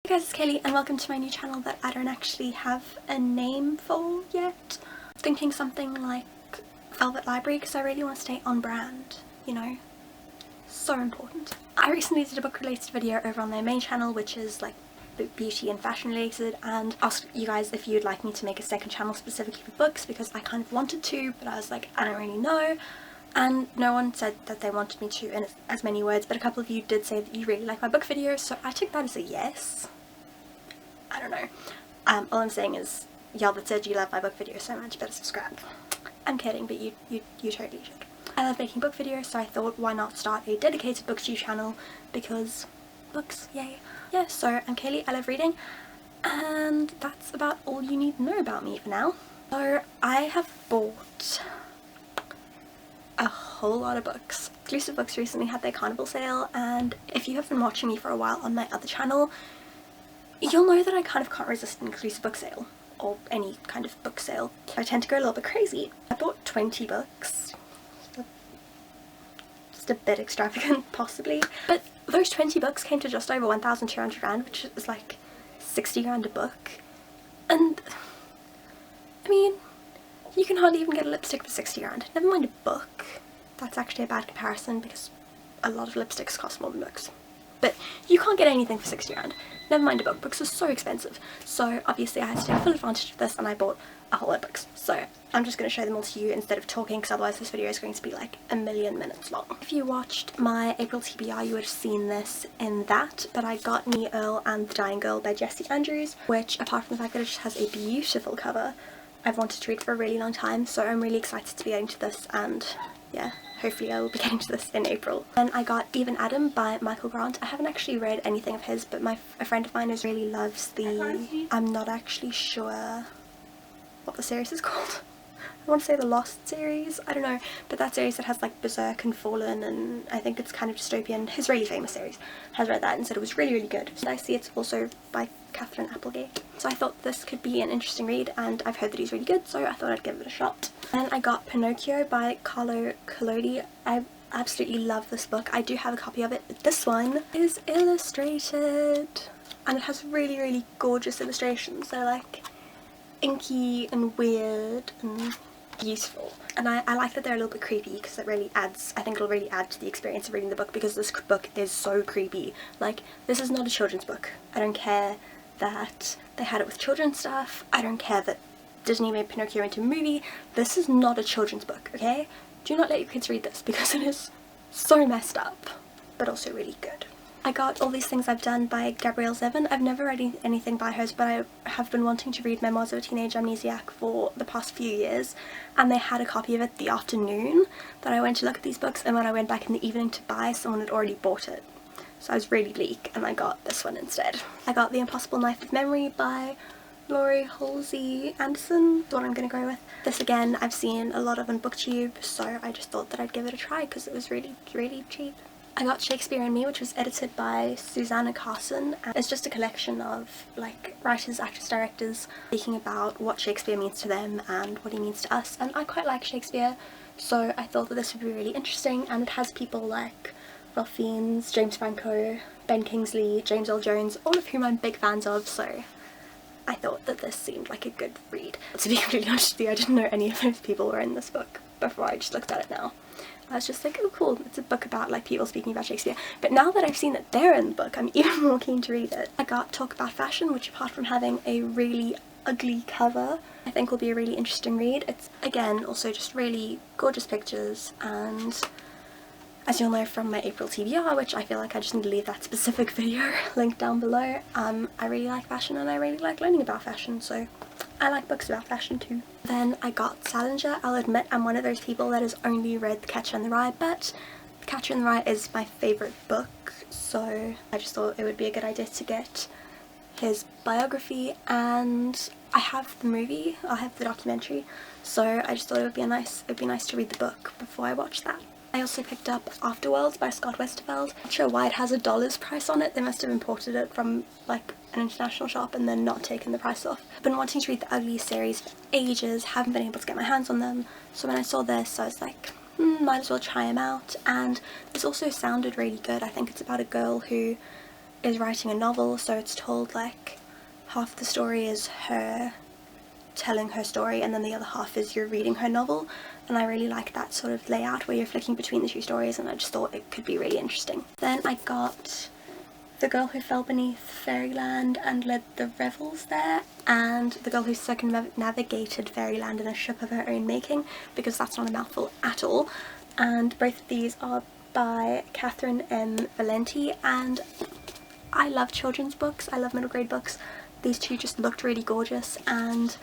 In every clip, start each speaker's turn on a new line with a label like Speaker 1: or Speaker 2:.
Speaker 1: Hey guys, it's Kaylee and welcome to my new channel that I don't actually have a name for yet. Thinking something like Velvet Library because I really want to stay on brand, you know, so important. I recently did a book related video over on their main channel, which is like beauty and fashion related, and asked you guys if you'd like me to make a second channel specifically for books because I kind of wanted to, but I was like, I don't really know. And no one said that they wanted me to in as many words, but a couple of you did say that you really like my book videos, so I took that as a yes. I don't know. All I'm saying is, y'all that said you love my book videos so much, better subscribe. I'm kidding, but you totally should. I love making book videos, so I thought why not start a dedicated BookTube channel, because books, yay. Yeah, so I'm Kaylee, I love reading, and that's about all you need to know about me for now. So I have bought a whole lot of books. Exclusive Books recently had their carnival sale, and if you have been watching me for a while on my other channel, you'll know that I kind of can't resist an exclusive book sale, or any kind of book sale. I tend to go a little bit crazy. I bought 20 books. Just a bit extravagant, possibly. But those 20 books came to just over 1,200 rand, which is like 60 grand a book. And, I mean, you can hardly even get a lipstick for 60 grand. Never mind a book. That's actually a bad comparison because a lot of lipsticks cost more than books. But you can't get anything for 60 grand. Never mind a book. Books are so expensive. So obviously I had to take full advantage of this and I bought a whole lot of books. So I'm just going to show them all to you instead of talking, because otherwise this video is going to be like a million minutes long. If you watched my April TBR you would have seen this in that, but I got Me, Earl and the Dying Girl by Jessie Andrews, which apart from the fact that it just has a beautiful cover, I've wanted to read for a really long time, so I'm really excited to be getting to this, and yeah, hopefully I will be getting to this in April. Then I got Even Adam by Michael Grant. I haven't actually read anything of his, but a friend of mine really loves the, I'm not actually sure what the series is called. I want to say the Lost series, I don't know, but that series that has like Berserk and Fallen, and I think it's kind of dystopian, his really famous series, has read that and said it was really good. And I see it's also by Catherine Applegate, so I thought this could be an interesting read, and I've heard that he's really good, so I thought I'd give it a shot. Then I got Pinocchio by Carlo Collodi. I absolutely love this book. I do have a copy of it, but this one is illustrated, and it has really gorgeous illustrations. They're like inky and weird and beautiful, and I like that they're a little bit creepy because it really adds, I think it'll really add to the experience of reading the book, because this book is so creepy. Like, this is not a children's book. I don't care that they had it with children's stuff. I don't care that Disney made Pinocchio into a movie. This is not a children's book, okay? Do not let your kids read this because it is so messed up, but also really good. I got All These Things I've Done by Gabrielle Zevin. I've never read anything by hers, but I have been wanting to read Memoirs of a Teenage Amnesiac for the past few years, and they had a copy of it the afternoon that I went to look at these books, and when I went back in the evening to buy, someone had already bought it. So I was really bleak, and I got this one instead. I got The Impossible Knife of Memory by Laurie Halsey Anderson, the one I'm going to go with. This again I've seen a lot of on BookTube, so I just thought that I'd give it a try because it was really cheap. I got Shakespeare and Me, which was edited by Susanna Carson, and it's just a collection of like writers, actors, directors speaking about what Shakespeare means to them and what he means to us, and I quite like Shakespeare, so I thought that this would be really interesting, and it has people like Ralph Fiennes, James Franco, Ben Kingsley, James Earl Jones, all of whom I'm big fans of, so I thought that this seemed like a good read. To be completely honest with you, I didn't know any of those people were in this book before I just looked at it now. I was just like, oh cool, it's a book about like people speaking about Shakespeare. But now that I've seen that they're in the book, I'm even more keen to read it. I got Talk About Fashion, which apart from having a really ugly cover, I think will be a really interesting read. It's again also just really gorgeous pictures, and as you'll know from my April TBR, which I feel like I just need to leave that specific video linked down below, I really like fashion and I really like learning about fashion, so I like books about fashion too. Then I got Salinger. I'll admit I'm one of those people that has only read The Catcher in the Rye, but The Catcher in the Rye is my favourite book, so I just thought it would be a good idea to get his biography, and I have the movie, I have the documentary, so I just thought it'd be nice to read the book before I watch that. I also picked up Afterworlds by Scott Westerfeld. Not sure why it has $1 price on it. They must have imported it from like an international shop and then not taken the price off. I've been wanting to read the Ugly series for ages, haven't been able to get my hands on them, so when I saw this I was like, might as well try them out, and this also sounded really good. I think it's about a girl who is writing a novel, so it's told like half the story is her telling her story and then the other half is you're reading her novel, and I really like that sort of layout where you're flicking between the two stories, and I just thought it could be really interesting. Then I got The Girl Who Fell Beneath Fairyland and Led the Revels there, and The Girl Who Circumnavigated Fairyland in a Ship of Her Own Making, because that's not a mouthful at all. And both of these are by Catherine M. Valenti, and I love children's books, I love middle grade books. These two just looked really gorgeous, and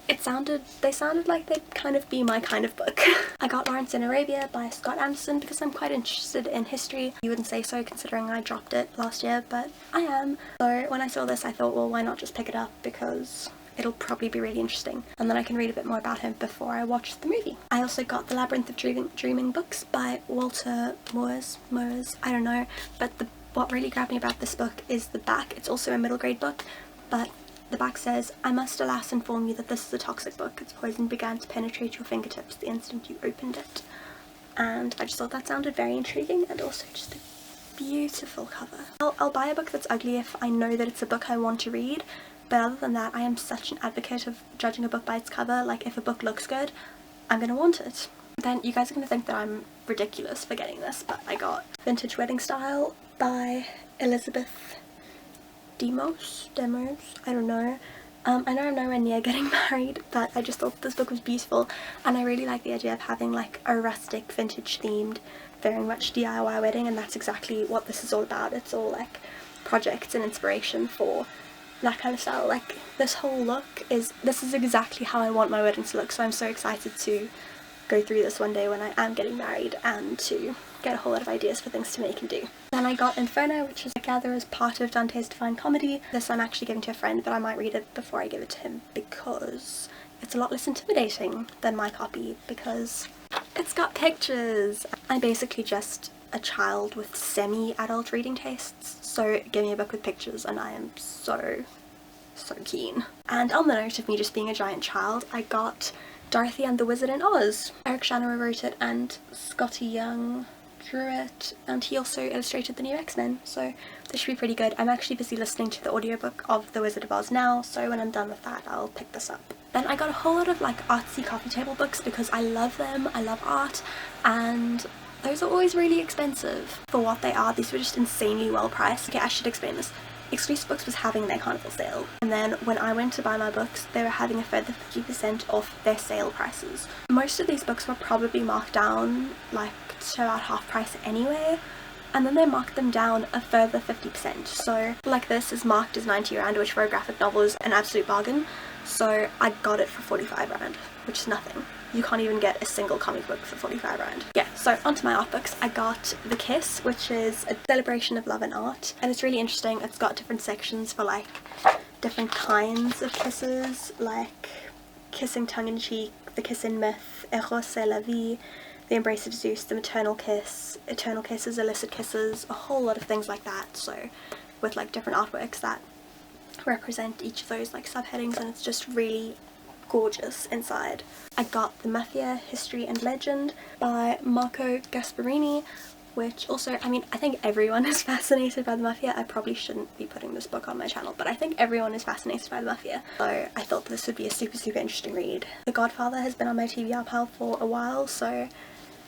Speaker 1: they sounded like they'd kind of be my kind of book. I got Lawrence in Arabia by Scott Anderson because I'm quite interested in history. You wouldn't say so considering I dropped it last year, but I am. So when I saw this I thought, well, why not just pick it up, because it'll probably be really interesting, and then I can read a bit more about him before I watch the movie. I also got The Labyrinth of Dreaming books by Walter Moers, I don't know, but what really grabbed me about this book is the back. It's also a middle grade book, but the back says, "I must alas inform you that this is a toxic book. Its poison began to penetrate your fingertips the instant you opened it." And I just thought that sounded very intriguing, and also just a beautiful cover. I'll buy a book that's ugly if I know that it's a book I want to read, but other than that I am such an advocate of judging a book by its cover. Like, if a book looks good, I'm gonna want it. Then you guys are gonna think that I'm ridiculous for getting this, but I got Vintage Wedding Style by Elizabeth Demos, I don't know. I know I'm nowhere near getting married, but I just thought this book was beautiful, and I really like the idea of having like a rustic vintage themed, very much DIY wedding, and that's exactly what this is all about. It's all like projects and inspiration for that kind of style. Like, this whole look this is exactly how I want my wedding to look, so I'm so excited to go through this one day when I am getting married and to get a whole lot of ideas for things to make and do. Then I got Inferno, which is I gather is part of Dante's Divine Comedy. This I'm actually giving to a friend, but I might read it before I give it to him because it's a lot less intimidating than my copy, because it's got pictures. I'm basically just a child with semi-adult reading tastes, so give me a book with pictures and I am so keen. And on the note of me just being a giant child, I got Dorothy and the Wizard in Oz. Eric Shanower wrote it and Scotty Young drew it, and he also illustrated the new X-Men, so this should be pretty good. I'm actually busy listening to the audiobook of The Wizard of Oz now, so when I'm done with that I'll pick this up. Then I got a whole lot of like artsy coffee table books because I love them, I love art, and those are always really expensive for what they are. These were just insanely well priced. Okay, I should explain this. Exclusive Books was having their carnival sale, and then when I went to buy my books they were having a further 50% off their sale prices. Most of these books were probably marked down like to about half price anyway, and then they marked them down a further 50%. So like this is marked as 90 rand, which for a graphic novel is an absolute bargain, so I got it for 45 rand, which is nothing. You can't even get a single comic book for 45 rand. Yeah, so onto my art books. I got The Kiss, which is a celebration of love and art, and it's really interesting. It's got different sections for like different kinds of kisses, like kissing tongue-in-cheek, the kiss in myth, Eros et la vie, the embrace of Zeus, the maternal kiss, eternal kisses, illicit kisses, a whole lot of things like that. So with like different artworks that represent each of those like subheadings, and it's just really gorgeous inside. I got The Mafia, History and Legend by Marco Gasparini, which also, I mean, I think everyone is fascinated by the Mafia. I probably shouldn't be putting this book on my channel, but I think everyone is fascinated by the Mafia, so I thought this would be a super interesting read. The Godfather has been on my TBR pile for a while, so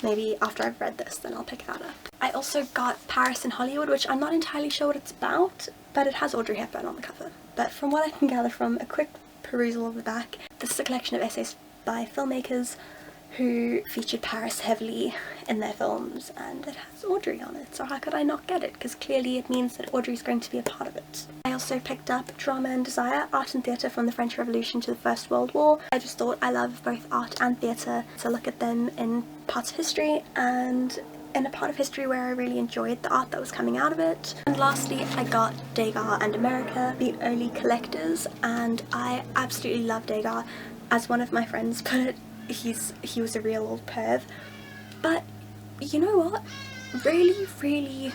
Speaker 1: maybe after I've read this then I'll pick that up. I also got Paris in Hollywood, which I'm not entirely sure what it's about, but it has Audrey Hepburn on the cover. But from what I can gather from a quick perusal of the back, this is a collection of essays by filmmakers who featured Paris heavily in their films, and it has Audrey on it, so how could I not get it, because clearly it means that Audrey's going to be a part of it. I also picked up Drama and Desire, Art and Theatre from the French Revolution to the First World War. I just thought I love both art and theatre, so look at them in parts of history and in a part of history where I really enjoyed the art that was coming out of it. And lastly, I got Degas and America, The Early Collectors, and I absolutely love Degas. As one of my friends put it, he was a real old perv, but you know what, really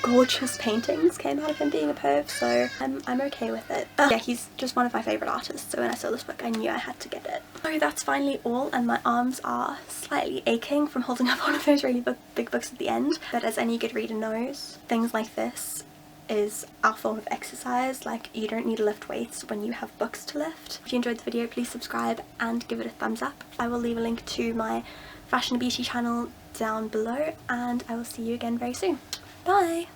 Speaker 1: gorgeous paintings came out of him being a perv, so I'm okay with it. Yeah, he's just one of my favourite artists, so when I saw this book I knew I had to get it. So that's finally all, and my arms are slightly aching from holding up one of those really big books at the end, but as any good reader knows, things like this is our form of exercise. Like, you don't need to lift weights when you have books to lift. If you enjoyed the video, please subscribe and give it a thumbs up. I will leave a link to my fashion and beauty channel down below, and I will see you again very soon. Bye!